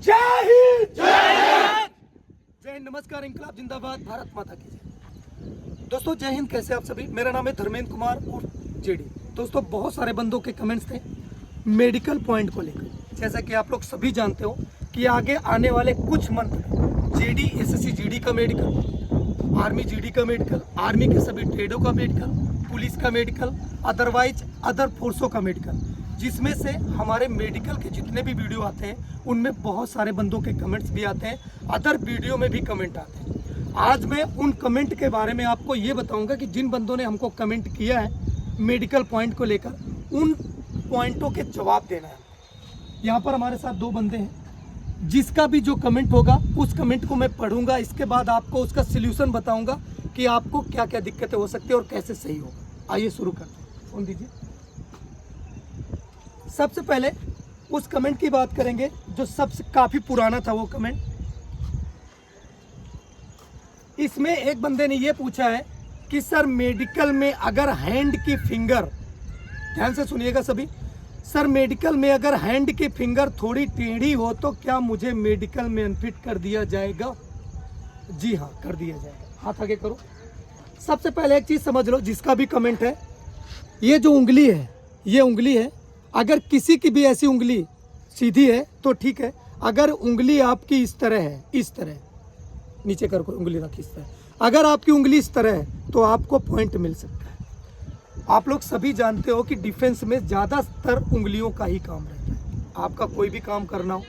जय हिंद, जय हिंद, जय हिंद। नमस्कार, इंकलाब जिंदाबाद, भारत माता की जय। दोस्तों जय हिंद। कैसे आप सभी? मेरा नाम है धर्मेंद्र कुमार और जेडी। दोस्तों बहुत सारे बंदों के कमेंट्स थे मेडिकल पॉइंट को लेकर। जैसा कि आप लोग सभी जानते हो कि आगे आने वाले कुछ मंथ में जेडी एसएससी जीडी का मेडिकल, आर्मी जीडी का मेडिकल, आर्मी के सभी ट्रेडों का मेडिकल, पुलिस का मेडिकल, अदरवाइज अदर फोर्सों का मेडिकल, जिसमें से हमारे मेडिकल के जितने भी वीडियो आते हैं उनमें बहुत सारे बंदों के कमेंट्स भी आते हैं, अदर वीडियो में भी कमेंट आते हैं। आज मैं उन कमेंट के बारे में आपको ये बताऊंगा कि जिन बंदों ने हमको कमेंट किया है मेडिकल पॉइंट को लेकर, उन पॉइंटों के जवाब देना है। यहाँ पर हमारे साथ दो बंदे हैं, जिसका भी जो कमेंट होगा उस कमेंट को मैं पढ़ूंगा, इसके बाद आपको उसका सल्यूशन बताऊंगा कि आपको क्या क्या दिक्कतें हो सकती है और कैसे सही होगा। आइए शुरू करते हैं। फोन दीजिए। सबसे पहले उस कमेंट की बात करेंगे जो सबसे काफी पुराना था वो कमेंट। इसमें एक बंदे ने ये पूछा है कि सर मेडिकल में अगर हैंड की फिंगर, ध्यान से सुनिएगा सभी, सर मेडिकल में अगर हैंड की फिंगर थोड़ी टेढ़ी हो तो क्या मुझे मेडिकल में अनफिट कर दिया जाएगा? जी हाँ, कर दिया जाएगा। हाथ आगे करो। सबसे पहले एक चीज समझ लो, जिसका भी कमेंट है, ये जो उंगली है, ये उंगली है। अगर किसी की भी ऐसी उंगली सीधी है तो ठीक है, अगर उंगली आपकी इस तरह है, इस तरह नीचे कर को उंगली रखी इस तरह, अगर आपकी उंगली इस तरह है तो आपको पॉइंट मिल सकता है। आप लोग सभी जानते हो कि डिफेंस में ज़्यादातर उंगलियों का ही काम रहता है। आपका कोई भी काम करना हो,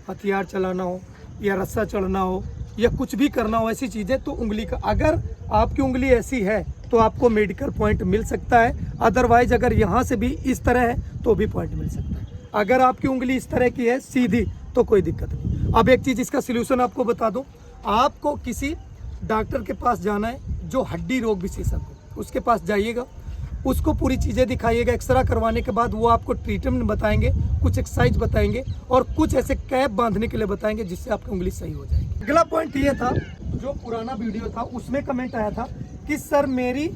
हथियार चलाना हो या रस्सा चढ़ना हो या कुछ भी करना हो, ऐसी चीज़ें, तो उंगली का, अगर आपकी उंगली ऐसी है तो आपको मेडिकल पॉइंट मिल सकता है। अदरवाइज अगर यहाँ से भी इस तरह है तो भी पॉइंट मिल सकता है। अगर आपकी उंगली इस तरह की है सीधी तो कोई दिक्कत नहीं। अब एक चीज़, इसका सलूशन आपको बता दूं, आपको किसी डॉक्टर के पास जाना है जो हड्डी रोग विशेषज्ञ, उसके पास जाइएगा, उसको पूरी चीज़ें दिखाइएगा। एक्सरा करवाने के बाद वो आपको ट्रीटमेंट बताएंगे, कुछ एक्सरसाइज बताएंगे और कुछ ऐसे कैप बांधने के लिए बताएंगे जिससे आपकी उंगली सही हो जाएगी। अगला पॉइंट ये था, जो पुराना वीडियो था उसमें कमेंट आया था कि सर मेरी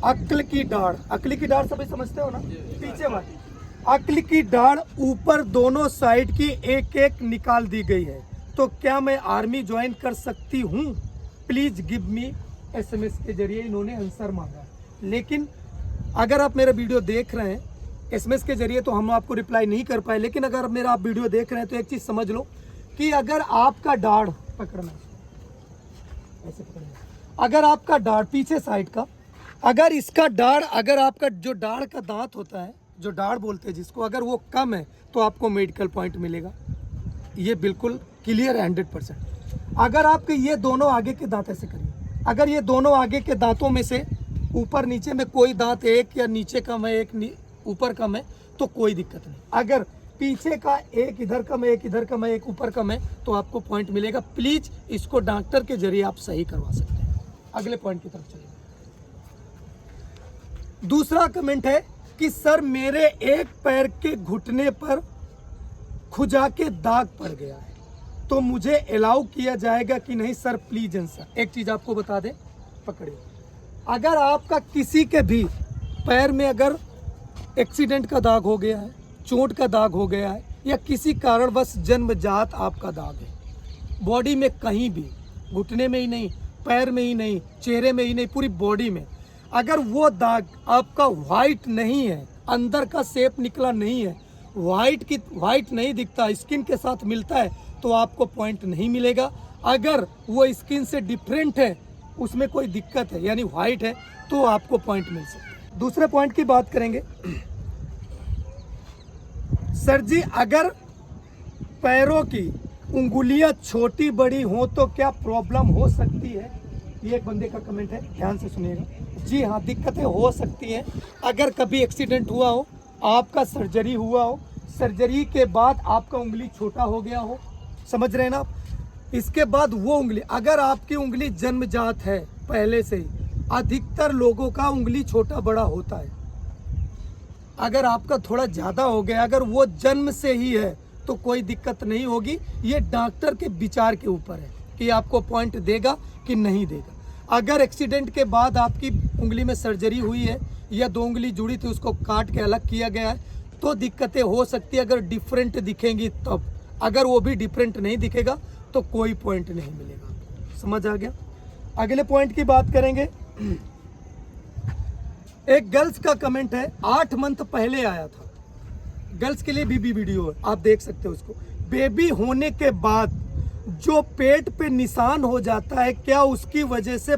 अक्ल की दाढ़, अक्ल की दाढ़ सभी समझते हो ना, पीछे वाली अक्ल की दाढ़ ऊपर दोनों साइड की एक एक निकाल दी गई है, तो क्या मैं आर्मी ज्वाइन कर सकती हूँ? प्लीज गिव मी SMS के जरिए इन्होंने आंसर मांगा। लेकिन अगर आप मेरा वीडियो देख रहे हैं SMS के जरिए तो हम आपको रिप्लाई नहीं कर पाए, लेकिन अगर मेरा आप वीडियो देख रहे हैं तो एक चीज समझ लो कि अगर आपका दाढ़ पकड़ना, ऐसे पकड़ना, अगर आपका दाढ़ पीछे साइड का, अगर इसका दाढ़, अगर आपका जो दाढ़ का दांत होता है, जो दाढ़ बोलते हैं जिसको, अगर वो कम है तो आपको मेडिकल पॉइंट मिलेगा। ये बिल्कुल क्लियर है 100%। अगर आपके ये दोनों आगे के दांत, ऐसे करिए, अगर ये दोनों आगे के दांतों में से ऊपर नीचे में कोई दांत एक या नीचे कम है, एक ऊपर कम है, तो कोई दिक्कत नहीं। अगर पीछे का एक इधर कम है, एक इधर कम है, एक ऊपर कम है, तो आपको पॉइंट मिलेगा। प्लीज इसको डॉक्टर के जरिए आप सही करवा सकते हैं। अगले पॉइंट की तरफ चलिए। दूसरा कमेंट है कि सर मेरे एक पैर के घुटने पर खुजा के दाग पड़ गया है, तो मुझे अलाउ किया जाएगा कि नहीं? Sir please answer. एक चीज आपको बता दें, पकड़िए, अगर आपका किसी के भी पैर में अगर एक्सीडेंट का दाग हो गया है, चोट का दाग हो गया है, या किसी कारणवश जन्मजात आपका दाग है, बॉडी में कहीं भी, घुटने में ही नहीं, पैर में ही नहीं, चेहरे में ही नहीं, पूरी बॉडी में, अगर वो दाग आपका वाइट नहीं है, अंदर का शेप निकला नहीं है, वाइट नहीं दिखता, स्किन के साथ मिलता है, तो आपको पॉइंट नहीं मिलेगा। अगर वो स्किन से डिफरेंट है, उसमें कोई दिक्कत है, यानी वाइट है, तो आपको पॉइंट मिल सकता है। दूसरे पॉइंट की बात करेंगे। सर जी अगर पैरों की उंगलियां छोटी बड़ी हो तो क्या प्रॉब्लम हो सकती है? ये एक बंदे का कमेंट है, ध्यान से सुनिएगा। जी हाँ, दिक्कतें हो सकती हैं। अगर कभी एक्सीडेंट हुआ हो, आपका सर्जरी हुआ हो, सर्जरी के बाद आपका उंगली छोटा हो गया हो, समझ रहे हैं ना आप, इसके बाद वो उंगली, अगर आपकी उंगली जन्मजात है पहले से ही, अधिकतर लोगों का उंगली छोटा बड़ा होता है। अगर आपका थोड़ा ज़्यादा हो गया, अगर वो जन्म से ही है तो कोई दिक्कत नहीं होगी। ये डॉक्टर के विचार के ऊपर है कि आपको पॉइंट देगा कि नहीं देगा। अगर एक्सीडेंट के बाद आपकी उंगली में सर्जरी हुई है या दो उंगली जुड़ी थी उसको काट के अलग किया गया है तो दिक्कतें हो सकती है, अगर डिफरेंट दिखेंगी तब। अगर वो भी डिफरेंट नहीं दिखेगा तो कोई पॉइंट नहीं मिलेगा। समझ आ गया? अगले पॉइंट की बात करेंगे। एक गर्ल्स का कमेंट है, 8 मंथ पहले आया था, गर्ल्स के लिए भी वीडियो है, आप देख सकते हो उसको। बेबी होने के बाद जो पेट पे निशान हो जाता है, क्या उसकी वजह से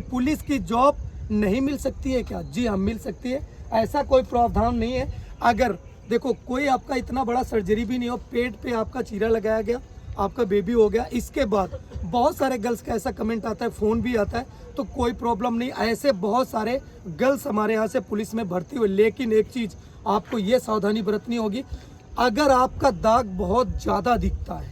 पुलिस की जॉब नहीं मिल सकती है क्या? जी हाँ, मिल सकती है, ऐसा कोई प्रावधान नहीं है। अगर देखो कोई आपका इतना बड़ा सर्जरी भी नहीं हो, पेट पे आपका चीरा लगाया गया, आपका बेबी हो गया, इसके बाद बहुत सारे गर्ल्स का ऐसा कमेंट आता है, फ़ोन भी आता है, तो कोई प्रॉब्लम नहीं। ऐसे बहुत सारे गर्ल्स हमारे यहाँ से पुलिस में भर्ती हुए। लेकिन एक चीज़ आपको ये सावधानी बरतनी होगी, अगर आपका दाग बहुत ज़्यादा दिखता है,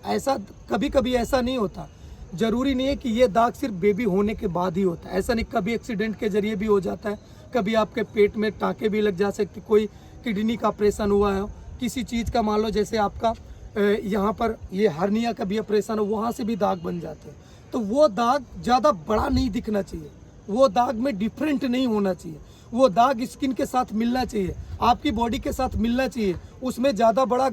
ऐसा कभी कभी ऐसा नहीं होता, ज़रूरी नहीं है कि ये दाग सिर्फ बेबी होने के बाद ही होता है, ऐसा नहीं, कभी एक्सीडेंट के जरिए भी हो जाता है, कभी आपके पेट में टाँके भी लग जा सकते, कोई किडनी का ऑपरेशन हुआ है, किसी चीज़ का मान लो जैसे आपका यहाँ पर ये हर्निया का भी ऑपरेशन हो, वहाँ से भी दाग बन जाते हैं। तो वो दाग ज़्यादा बड़ा नहीं दिखना चाहिए, वो दाग में डिफरेंट नहीं होना चाहिए, वो दाग स्किन के साथ मिलना चाहिए, आपकी बॉडी के साथ मिलना चाहिए, उसमें ज़्यादा बड़ा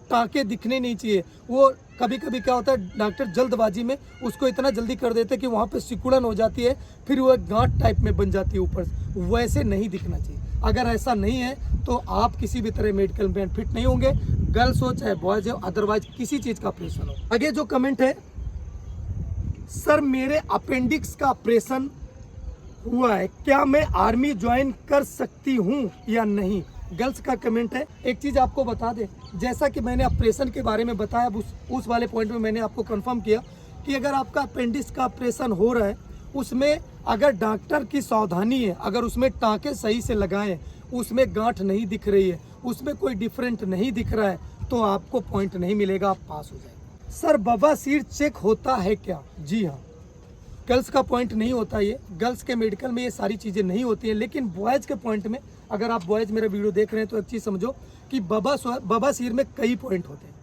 टाँके दिखने नहीं चाहिए। वो कभी कभी क्या होता है, डॉक्टर जल्दबाजी में उसको इतना जल्दी कर देते हैं कि वहाँ पे सिकुड़न हो जाती है, फिर वो एक गांठ टाइप में बन जाती है ऊपर से, वैसे नहीं दिखना चाहिए। अगर ऐसा नहीं है तो आप किसी भी तरह मेडिकल में फिट नहीं होंगे, गर्ल्स हो चाहे बॉयज हो, अदरवाइज किसी चीज़ का ऑपरेशन हो। आगे जो कमेंट है, सर मेरे अपेंडिक्स का ऑपरेशन हुआ है, क्या मैं आर्मी ज्वाइन कर सकती हूँ या नहीं? गर्ल्स का कमेंट है। एक चीज़ आपको बता दें, जैसा कि मैंने ऑपरेशन के बारे में बताया, उस वाले पॉइंट में मैंने आपको कंफर्म किया कि अगर आपका अपेंडिक्स का ऑपरेशन हो रहा है, उसमें अगर डॉक्टर की सावधानी है, अगर उसमें टाँके सही से लगाएं, उसमें गांठ नहीं दिख रही है, उसमें कोई डिफरेंट नहीं दिख रहा है, तो आपको पॉइंट नहीं मिलेगा, आप पास हो जाएंगे। सर बवासीर चेक होता है क्या? जी हाँ, गर्ल्स का पॉइंट नहीं होता, ये गर्ल्स के मेडिकल में ये सारी चीज़ें नहीं होती हैं। लेकिन बॉयज़ के पॉइंट में, अगर आप बॉयज़ मेरा वीडियो देख रहे हैं तो एक चीज़ समझो कि बवासीर में कई पॉइंट होते हैं।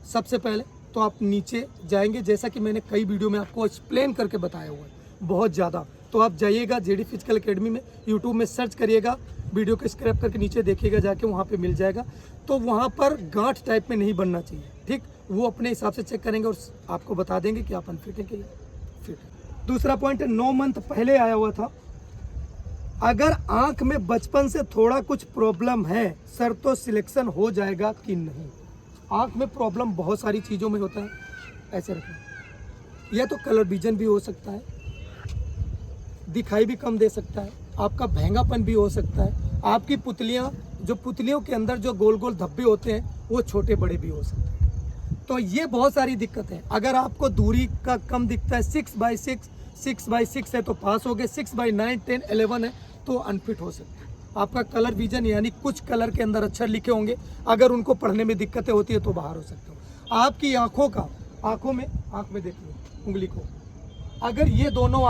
सबसे पहले तो आप नीचे जाएंगे, जैसा कि मैंने कई वीडियो में आपको एक्सप्लेन करके बताया हुआ है बहुत ज़्यादा, तो आप जाइएगा जेडी फिजिकल एकेडमी में, यूट्यूब में सर्च करिएगा, वीडियो को स्क्रैप करके नीचे देखिएगा जाके, वहाँ पे मिल जाएगा। तो वहाँ पर गांठ टाइप में नहीं बनना चाहिए, ठीक, वो अपने हिसाब से चेक करेंगे और आपको बता देंगे कि आप अनफिट है कि फिट है। दूसरा पॉइंट, 9 मंथ पहले आया हुआ था, अगर आंख में बचपन से थोड़ा कुछ प्रॉब्लम है सर तो सिलेक्शन हो जाएगा कि नहीं? आंख में प्रॉब्लम बहुत सारी चीज़ों में होता है, ऐसे रखें, या तो कलर विजन भी हो सकता है, दिखाई भी कम दे सकता है, आपका भैंगापन भी हो सकता है, आपकी पुतलियों के अंदर जो गोल गोल धब्बे होते हैं वो छोटे बड़े भी हो सकते हैं। तो ये बहुत सारी दिक्कत है। अगर आपको दूरी का कम दिखता है, 6x6 है तो पास हो गए, 6x9, 10, 11 है तो अनफिट हो सकते हैं। आपका कलर विजन यानी कुछ कलर के अंदर अक्षर लिखे होंगे, अगर उनको पढ़ने में दिक्कतें होती है तो बाहर हो सकते हो। आपकी आँख में देखिए उंगली को, अगर ये दोनों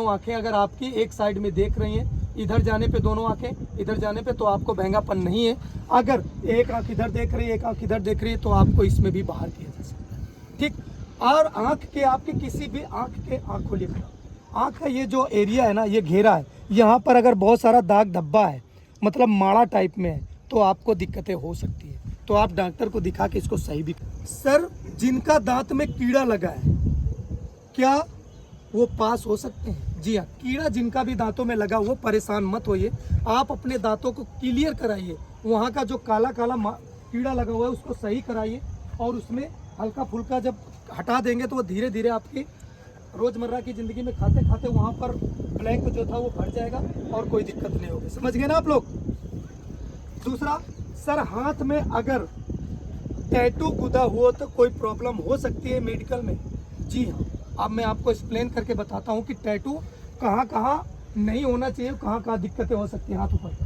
आँखें अगर आपकी एक साइड में देख रही हैं, इधर जाने पे दोनों आंखें इधर जाने पे, तो आपको भैंगापन नहीं है। अगर एक आंख इधर देख रही है, एक आंख इधर देख रही है, तो आपको इसमें भी बाहर किया जा सकता है, ठीक। और आपके किसी भी आँख खोलिए, आँख का ये जो एरिया है ना, ये घेरा है, यहाँ पर अगर बहुत सारा दाग धब्बा है, मतलब माड़ा टाइप में है, तो आपको दिक्कतें हो सकती है। तो आप डॉक्टर को दिखा के इसको सही भी। सर जिनका दांत में कीड़ा लगा है, क्या वो पास हो सकते हैं? जी हाँ, कीड़ा जिनका भी दांतों में लगा, वो परेशान मत होइए, आप अपने दांतों को क्लियर कराइए, वहाँ का जो काला कीड़ा लगा हुआ है उसको सही कराइए, और उसमें हल्का फुल्का जब हटा देंगे तो वो धीरे धीरे आपकी रोज़मर्रा की ज़िंदगी में खाते खाते वहाँ पर ब्लैंक जो था वो भर जाएगा और कोई दिक्कत नहीं होगी। समझ गए ना आप लोग? दूसरा, सर हाथ में अगर टैटू गुदा हुआ तो कोई प्रॉब्लम हो सकती है मेडिकल में? जी हाँ, अब मैं आपको एक्सप्लेन करके बताता हूँ कि टैटू कहाँ कहाँ नहीं होना चाहिए, कहाँ कहाँ दिक्कतें हो सकती हैं। हाथ ऊपर,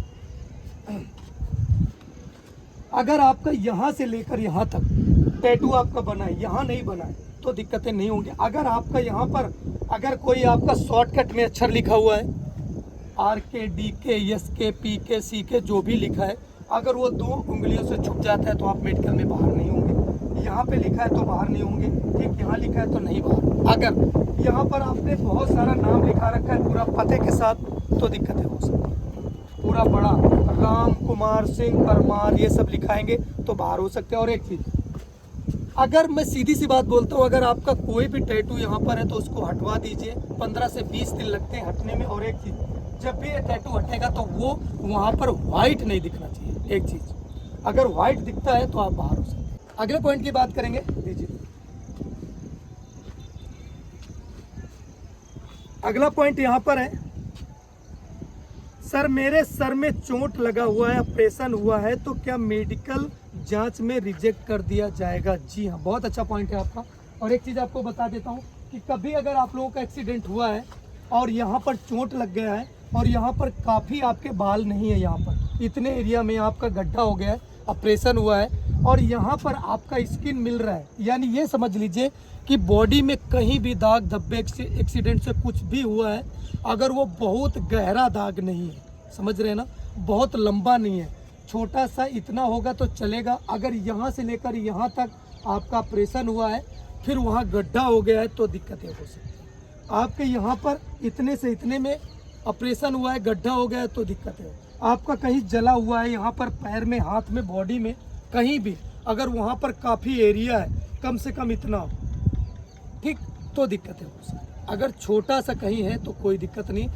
अगर आपका यहाँ से लेकर यहाँ तक टैटू आपका बना है, यहाँ नहीं बना है, तो दिक्कतें नहीं होंगी। अगर आपका यहाँ पर अगर कोई आपका शॉर्टकट में अक्षर लिखा हुआ है, RK, DK, SK, PK, CK जो भी लिखा है, अगर वो 2 उंगलियों से छुप जाता है तो आप मेडिकल में बाहर नहीं होंगे। यहाँ पे लिखा है तो बाहर नहीं होंगे, ठीक, यहाँ लिखा है तो नहीं बाहर। अगर यहाँ पर आपने बहुत सारा नाम लिखा रखा है पूरा पते के साथ, तो दिक्कतें हो सकती हैं। पूरा बड़ा राम कुमार सिंह परमार ये सब लिखाएंगे तो बाहर हो सकते हैं। और एक चीज़, अगर मैं सीधी सी बात बोलता हूँ, अगर आपका कोई भी टैटू यहाँ पर है तो उसको हटवा दीजिए, 15 से 20 दिन लगते हैं हटने में। और एक चीज़, जब भी ये टैटू हटेगा तो वो वहाँ पर व्हाइट नहीं दिखना चाहिए। एक चीज़, अगर व्हाइट दिखता है तो आप बाहर हो सकते हैं। अगले पॉइंट की बात करेंगे, दीजिए। अगला पॉइंट यहाँ पर है, सर मेरे सर में चोट लगा हुआ है, ऑपरेशन हुआ है, तो क्या मेडिकल जांच में रिजेक्ट कर दिया जाएगा? जी हाँ, बहुत अच्छा पॉइंट है आपका। और एक चीज़ आपको बता देता हूँ कि कभी अगर आप लोगों का एक्सीडेंट हुआ है और यहाँ पर चोट लग गया है और यहाँ पर काफ़ी आपके बाल नहीं है, यहाँ पर इतने एरिया में आपका गड्ढा हो गया है, ऑपरेशन हुआ है और यहाँ पर आपका स्किन मिल रहा है, यानी ये समझ लीजिए कि बॉडी में कहीं भी दाग धब्बे एक्सीडेंट से कुछ भी हुआ है, अगर वो बहुत गहरा दाग नहीं है, समझ रहे हैं ना, बहुत लंबा नहीं है, छोटा सा इतना होगा तो चलेगा। अगर यहाँ से लेकर यहाँ तक आपका ऑपरेशन हुआ है, फिर वहाँ गड्ढा हो गया है, तो दिक्कतें हो सकती हैं। आपके यहाँ पर इतने से इतने में ऑपरेशन हुआ है, गड्ढा हो गया है, तो दिक्कतें हो। आपका कहीं जला हुआ है, यहाँ पर पैर में, हाथ में, बॉडी में कहीं भी, अगर वहाँ पर काफ़ी एरिया है, कम से कम इतना, ठीक, तो दिक्कतें हो सकती हैं। अगर छोटा सा कहीं है तो कोई दिक्कत नहीं,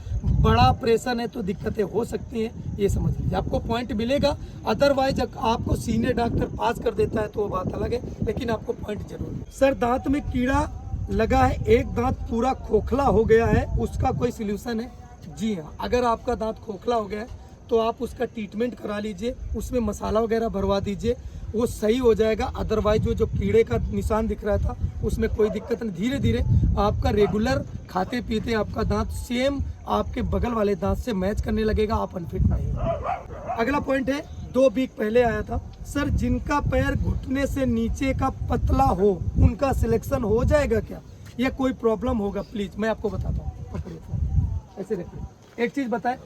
बड़ा ऑपरेशन है तो दिक्कतें हो सकती हैं, ये समझ लीजिए। आपको पॉइंट मिलेगा, अदरवाइज आपको सीनियर डॉक्टर पास कर देता है तो वो बात अलग है, लेकिन आपको पॉइंट जरूर है। सर दांत में कीड़ा लगा है, एक दांत पूरा खोखला हो गया है, उसका कोई सोल्यूशन है? जी हाँ, अगर आपका दांत खोखला हो गया है तो आप उसका ट्रीटमेंट करा लीजिए, उसमें मसाला वगैरह भरवा दीजिए, वो सही हो जाएगा। अदरवाइज जो कीड़े का निशान दिख रहा था उसमें कोई दिक्कत नहीं, धीरे धीरे आपका रेगुलर खाते पीते आपका दांत सेम आपके बगल वाले दांत से मैच करने लगेगा, आप अनफिट नहीं हो। अगला पॉइंट है, 2 वीक पहले आया था, सर जिनका पैर घुटने से नीचे का पतला हो उनका सिलेक्शन हो जाएगा क्या, या कोई प्रॉब्लम होगा? प्लीज मैं आपको बताता हूँ, पकड़िए फोन, ऐसे रखिए। एक चीज बताए,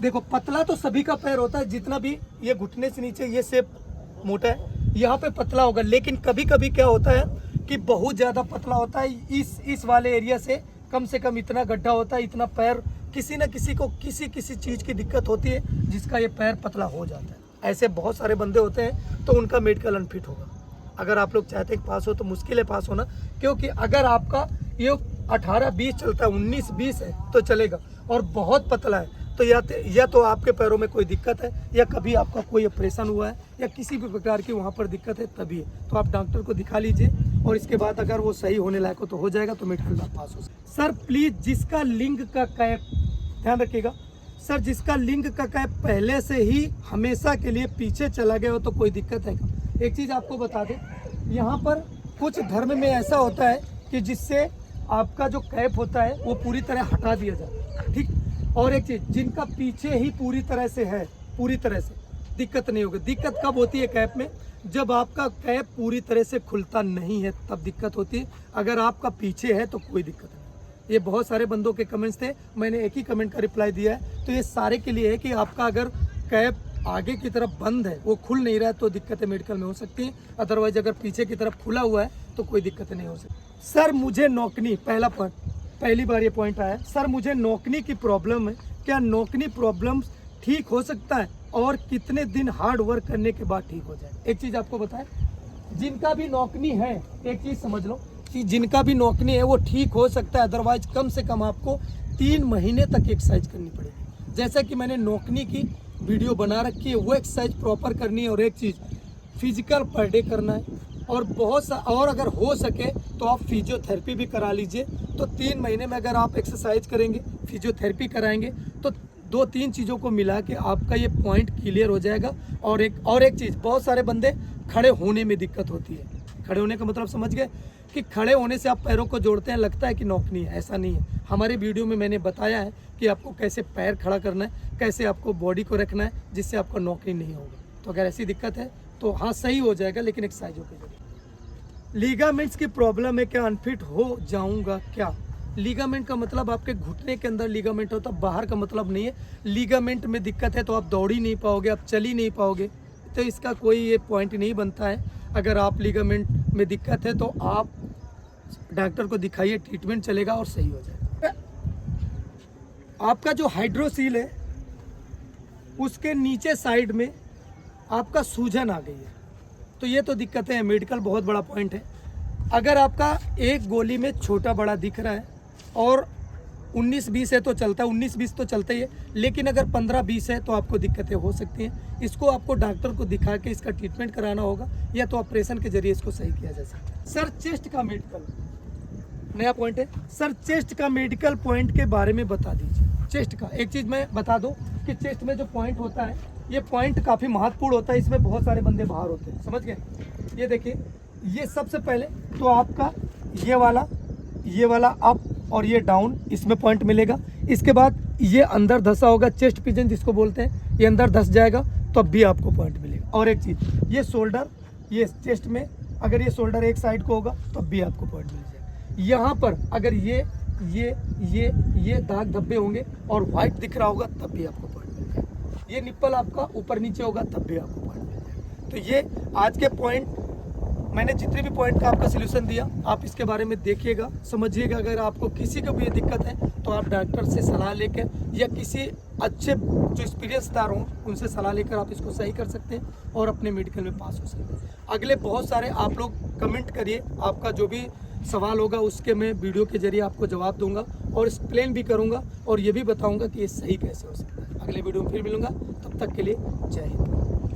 देखो पतला तो सभी का पैर होता है, जितना भी ये घुटने से नीचे ये शेप मोटा है, यहाँ पे पतला होगा, लेकिन कभी कभी क्या होता है कि बहुत ज़्यादा पतला होता है, इस वाले एरिया से कम इतना गड्ढा होता है, इतना पैर, किसी न किसी को किसी चीज़ की दिक्कत होती है जिसका ये पैर पतला हो जाता है। ऐसे बहुत सारे बंदे होते हैं, तो उनका मेडिकल अनफिट होगा। अगर आप लोग चाहते हैं कि पास हो तो मुश्किल है पास होना, क्योंकि अगर आपका ये 18-20 चलता है, 19-20 है तो चलेगा, और बहुत पतला है तो या तो आपके पैरों में कोई दिक्कत है, या कभी आपका कोई ऑपरेशन हुआ है, या किसी भी प्रकार की वहाँ पर दिक्कत है, तभी है। तो आप डॉक्टर को दिखा लीजिए, और इसके बाद अगर वो सही होने लायक हो तो हो जाएगा, तो मेडिकल पास हो सकता। सर प्लीज़ जिसका लिंग का कैप, ध्यान रखिएगा सर, जिसका लिंग का कैप पहले से ही हमेशा के लिए पीछे चला गया हो तो कोई दिक्कत है क्या? एक चीज़ आपको बता दें, यहाँ पर कुछ धर्म में ऐसा होता है कि जिससे आपका जो कैप होता है वो पूरी तरह हटा दिया जाता है, ठीक। और एक चीज़, जिनका पीछे ही पूरी तरह से है, पूरी तरह से दिक्कत नहीं होगी। दिक्कत कब होती है कैप में? जब आपका कैप पूरी तरह से खुलता नहीं है तब दिक्कत होती है। अगर आपका पीछे है तो कोई दिक्कत नहीं। ये बहुत सारे बंदों के कमेंट्स थे, मैंने एक ही कमेंट का रिप्लाई दिया है, तो ये सारे के लिए है कि आपका अगर कैप आगे की तरफ बंद है, वो खुल नहीं रहा है, तो दिक्कतें मेडिकल में हो सकती हैं। अदरवाइज अगर पीछे की तरफ खुला हुआ है तो कोई दिक्कत नहीं हो सकती। सर मुझे नौकनी, पहला पॉइंट, पहली बार ये पॉइंट आया, सर मुझे नौकनी की प्रॉब्लम है, क्या नौकनी प्रॉब्लम ठीक हो सकता है, और कितने दिन हार्ड वर्क करने के बाद ठीक हो जाए? एक चीज़ आपको बताएं, जिनका भी नौकनी है, एक चीज़ समझ लो कि जिनका भी नौकनी है वो ठीक हो सकता है, अदरवाइज कम से कम आपको 3 महीने तक एक्सरसाइज करनी पड़ेगी। जैसा कि मैंने नौकनी की वीडियो बना रखी है, वो एक्सरसाइज प्रॉपर करनी है। और एक चीज़, फिजिकल पर डे करना है, और बहुत सा, और अगर हो सके तो आप फिजियोथेरेपी भी करा लीजिए। तो 3 महीने में अगर आप एक्सरसाइज करेंगे, फिजियोथेरेपी कराएंगे, तो 2-3 चीज़ों को मिला के आपका ये पॉइंट क्लियर हो जाएगा। और एक चीज़, बहुत सारे बंदे खड़े होने में दिक्कत होती है। खड़े होने का मतलब समझ गए कि खड़े होने से आप पैरों को जोड़ते हैं, लगता है कि नौकनी है, ऐसा नहीं है। हमारे वीडियो में मैंने बताया है कि आपको कैसे पैर खड़ा करना है, कैसे आपको बॉडी को रखना है, जिससे आपका नौकनी नहीं होगा। तो अगर ऐसी दिक्कत है तो हाँ सही हो जाएगा, लेकिन एक्सरसाइजों की जरूरत। लीगामेंट्स की प्रॉब्लम है, क्या अनफिट हो जाऊंगा क्या? लीगामेंट का मतलब आपके घुटने के अंदर लीगामेंट होता है, बाहर का मतलब नहीं है। लीगामेंट में दिक्कत है तो आप दौड़ ही नहीं पाओगे, आप चल ही नहीं पाओगे, तो इसका कोई ये पॉइंट नहीं बनता है। अगर आप लीगामेंट में दिक्कत है तो आप डॉक्टर को दिखाइए, ट्रीटमेंट चलेगा और सही हो जाएगा। आपका जो हाइड्रोसील है उसके नीचे साइड में आपका सूजन आ गई है, तो ये तो दिक्कतें हैं। मेडिकल बहुत बड़ा पॉइंट है। अगर आपका एक गोली में छोटा बड़ा दिख रहा है और 19-20 है तो चलता है, 19-20 तो चलता ही है, लेकिन अगर 15-20 है तो आपको दिक्कतें हो सकती हैं। इसको आपको डॉक्टर को दिखा के इसका ट्रीटमेंट कराना होगा या तो ऑपरेशन के जरिए इसको सही किया जा सकता है। सर चेस्ट का मेडिकल नया पॉइंट है। सर चेस्ट का मेडिकल पॉइंट के बारे में बता दीजिए। चेस्ट का एक चीज़ मैं बता दूं कि चेस्ट में जो पॉइंट होता है, ये पॉइंट काफ़ी महत्वपूर्ण होता है। इसमें बहुत सारे बंदे बाहर होते हैं, समझ गए। ये देखिए, ये सबसे पहले तो आपका ये वाला अप और ये डाउन, इसमें पॉइंट मिलेगा। इसके बाद ये अंदर धंसा होगा, चेस्ट पिजन जिसको बोलते हैं, ये अंदर धंस जाएगा तब भी आपको पॉइंट मिलेगा। और एक चीज़, ये शोल्डर, ये चेस्ट में अगर ये शोल्डर एक साइड को होगा तब भी आपको पॉइंट मिल जाएगा। यहाँ पर अगर ये दाग धब्बे होंगे और व्हाइट दिख रहा होगा तब भी आपको पॉइंट मिल जाएगा। ये निप्पल आपका ऊपर नीचे होगा तब भी आपको पॉइंट मिल जाएगा। तो ये आज के पॉइंट, मैंने जितने भी पॉइंट का आपका सोल्यूशन दिया, आप इसके बारे में देखिएगा, समझिएगा। अगर आपको किसी को भी ये दिक्कत है तो आप डॉक्टर से सलाह लेकर या किसी अच्छे जो एक्सपीरियंसदार हों उनसे सलाह लेकर आप इसको सही कर सकते हैं और अपने मेडिकल में पास हो सकते हैं। अगले बहुत सारे आप लोग कमेंट करिए, आपका जो भी सवाल होगा उसके मैं वीडियो के जरिए आपको जवाब दूंगा और एक्सप्लेन भी करूंगा और ये भी बताऊंगा कि ये सही कैसे हो सकता है। अगले वीडियो में फिर मिलूंगा, तब तक के लिए जय हिंद।